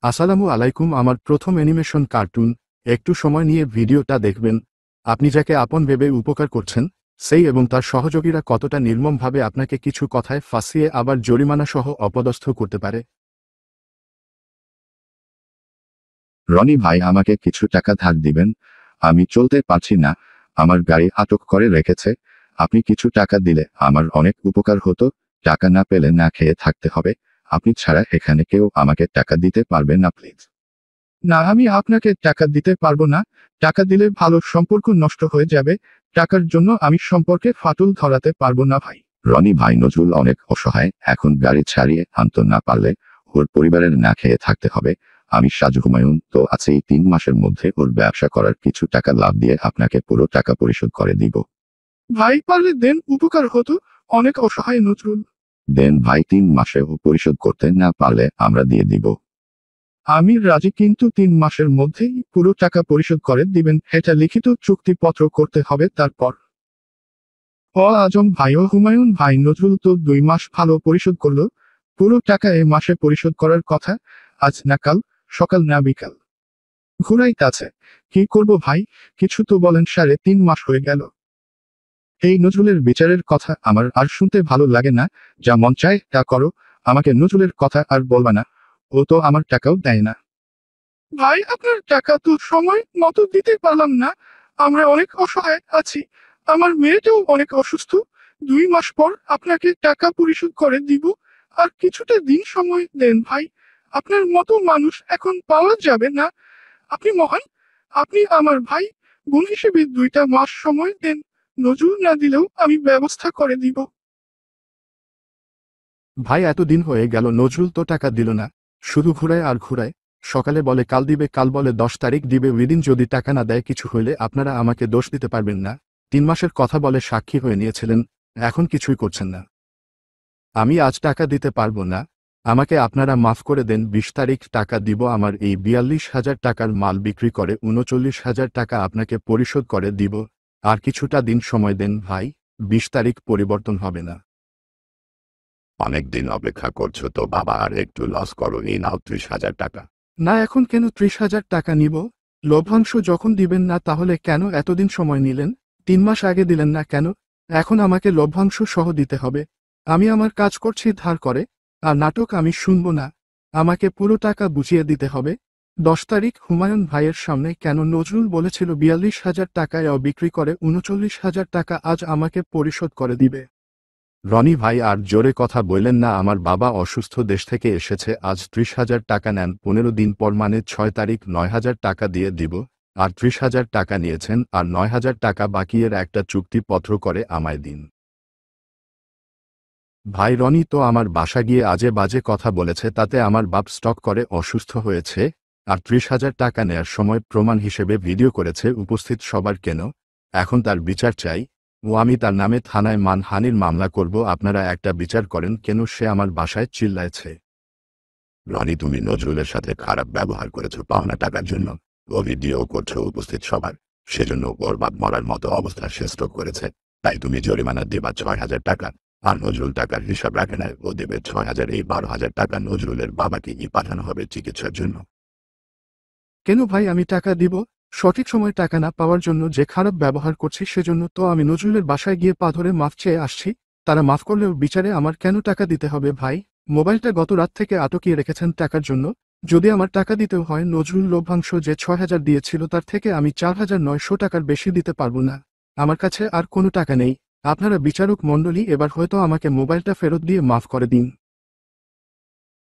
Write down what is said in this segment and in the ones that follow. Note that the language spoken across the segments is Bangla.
আসসালামু আলাইকুম। আমার প্রথম অ্যানিমেশন কার্টুন। একটু সময় নিয়ে ভিডিওটা দেখবেন। আপনি যাকে আপন ভেবে উপকার করছেন সেই এবং তার সহযোগীরা কতটা নির্মমভাবে আপনাকে কিছু কথায় ফাঁসিয়ে আবার জরিমানা সহ অপদস্থ করতে পারে। রনি ভাই, আমাকে কিছু টাকা ধার দিবেন। আমি চলতে পারছি না, আমার গাড়ি আটক করে রেখেছে। আপনি কিছু টাকা দিলে আমার অনেক উপকার হতো। টাকা না পেলে না খেয়ে থাকতে হবে। আপনি ছাড়া এখানে কেউ আমাকে টাকা দিতে পারবে না, প্লিজ। না, আমি আপনাকে টাকা দিতে পারবো না। টাকা দিলে ভালো সম্পর্ক নষ্ট হয়ে যাবে। টাকার জন্য আমি সম্পর্কে ফাটল ধরাতে পারবো না ভাই। রনি ভাই, নজরুল অনেক অসহায়, এখন গাড়ি ছাড়িয়ে আনতে না পারলে ওর পরিবারের না খেয়ে থাকতে হবে। আমি সাজু হুমায়ুন তো আছেই, 3 মাসের মধ্যে ওর ব্যবসা করার কিছু টাকা লাভ দিয়ে আপনাকে পুরো টাকা পরিশোধ করে দিব। ভাই, পারলে দেন, উপকার হতো। অনেক অসহায় নজরুল। দেন ভাই, 3 মাসে ও পরিশোধ করতে না পারলে আমরা দিয়ে দিব। আমি রাজি, কিন্তু 3 মাসের মধ্যেই পুরো টাকা পরিশোধ করে দিবেন। এটা লিখিত চুক্তিপত্র করতে হবে তারপর। আজম ভাই ও হুমায়ুন ভাই, নজরুল তো 2 মাস ভালো পরিশোধ করলো। পুরো টাকা এ মাসে পরিশোধ করার কথা। আজ না কাল, সকাল না বিকাল। ঘুরাইতাছে। কি করব ভাই, কিছু তো বলেন। 3.5 মাস হয়ে গেল। এই নজরুলের বিচারের কথা আমার আর শুনতে ভালো লাগে না। যা মন চায় তা করো, আমাকে নজরুলের কথা আর বলবা না। ও তো আমার টাকাও দেয় না। ভাই, আপনার টাকা তো সময় মতো দিতে পারলাম না। আমরা অনেক অসহায় আছি। আমার মেয়েটাও অনেক অসুস্থ। 2 মাস পর আপনাকে টাকা পরিশোধ করে দিব। আর কিছুটা দিন সময় দেন ভাই। আপনার মতো মানুষ এখন পাওয়া যাবে না। আপনি মহান। আপনি আমার ভাই। বোন হিসেবে 2টা মাস সময় দেন। নজরুল না দিলেও আমি ব্যবস্থা করে দিব। ভাই, এতদিন হয়ে গেল নজরুল তো টাকা দিল না, শুধু ঘুরায় আর ঘুরায়। সকালে বলে কাল দিবে, কাল বলে 10 তারিখ দিবে। উইদিন যদি টাকা না দেয়, কিছু হইলে আপনারা আমাকে দোষ দিতে পারবেন না। 3 মাসের কথা বলে সাক্ষী হয়ে নিয়েছিলেন, এখন কিছুই করছেন না। আমি আজ টাকা দিতে পারবো না, আমাকে আপনারা মাফ করে দেন। 20 তারিখ টাকা দিব। আমার এই 42,000 টাকার মাল বিক্রি করে 39,000 টাকা আপনাকে পরিশোধ করে দিব। আর কিছুটা দিন সময় দেন ভাই, 20 তারিখ পরিবর্তন হবে না। অনেকদিন অপেক্ষা করছো তো বাবা, আর একটু লস করো। এই নাও 30,000 টাকা। না, এখন কেন 30,000 টাকা নিব? লভ্যাংশ যখন দিবেন না, তাহলে কেন এতদিন সময় নিলেন? 3 মাস আগে দিলেন না কেন? এখন আমাকে লভ্যাংশ সহ দিতে হবে। আমি আমার কাজ করছি ধার করে, আর নাটক আমি শুনব না। আমাকে পুরো টাকা বুঝিয়ে দিতে হবে। 10 তারিখ হুমায়ুন ভাইয়ের সামনে কেন নজরুল বলেছিল 42,000 টাকায় বিক্রি করে 39,000 টাকা আজ আমাকে পরিশোধ করে দিবে। রনি ভাই, আর জোরে কথা বললেন না। আমার বাবা অসুস্থ, দেশ থেকে এসেছে। আজ 30,000 টাকা নেন, 15 দিন পর মানে 6 তারিখ 9,000 টাকা দিয়ে দিব। আর 30,000 টাকা নিয়েছেন, আর 9,000 টাকা বাকিয়ের একটা চুক্তিপত্র করে আমায় দিন। ভাই, রনি তো আমার বাসা গিয়ে আজে বাজে কথা বলেছে, তাতে আমার বাপ স্টক করে অসুস্থ হয়েছে। আর 30,000 টাকা নেয়ার সময় প্রমাণ হিসেবে ভিডিও করেছে উপস্থিত সবার। কেন? এখন তার বিচার চাই। আমি তার নামে থানায় মানহানির মামলা করব। আপনারা একটা বিচার করেন, কেন সে আমার বাসায় চিল্লাইছে। রনি, তুমি নজরুলের সাথে খারাপ ব্যবহার করেছো পাওনা টাকার জন্য। ও ভিডিও করছো উপস্থিত সবার, সেজন্য ওর বাপ মরার মতো অবস্থা সে স্ট্রোক করেছে। তাই তুমি জরিমানা দেবা 6,000 টাকা। আর নজরুল টাকার হিসাব রাখে না, ও দেবে 6,000। এই 12,000 টাকা নজরুলের বাবাকে পাঠানো হবে চিকিৎসার জন্য। কেন ভাই আমি টাকা দিব? সঠিক সময় টাকা না পাওয়ার জন্য যে খারাপ ব্যবহার করছি, সেজন্য তো আমি নজরুলের বাসায় গিয়ে পা ধরে মাফ চেয়ে আসছি। তারা মাফ করলেও বিচারে আমার কেন টাকা দিতে হবে ভাই? মোবাইলটা গত রাত থেকে আটকিয়ে রেখেছেন টাকার জন্য। যদি আমার টাকা দিতেও হয়, নজরুল লভ্যাংশ যে 6,000 দিয়েছিল তার থেকে আমি 4,900 টাকার বেশি দিতে পারবো না। আমার কাছে আর কোনো টাকা নেই। আপনারা বিচারক মণ্ডলী, এবার হয়তো আমাকে মোবাইলটা ফেরত দিয়ে মাফ করে দিন।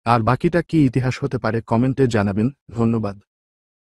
আর বাকিটা কি ইতিহাস হতে পারে, কমেন্টে জানাবেন। ধন্যবাদ।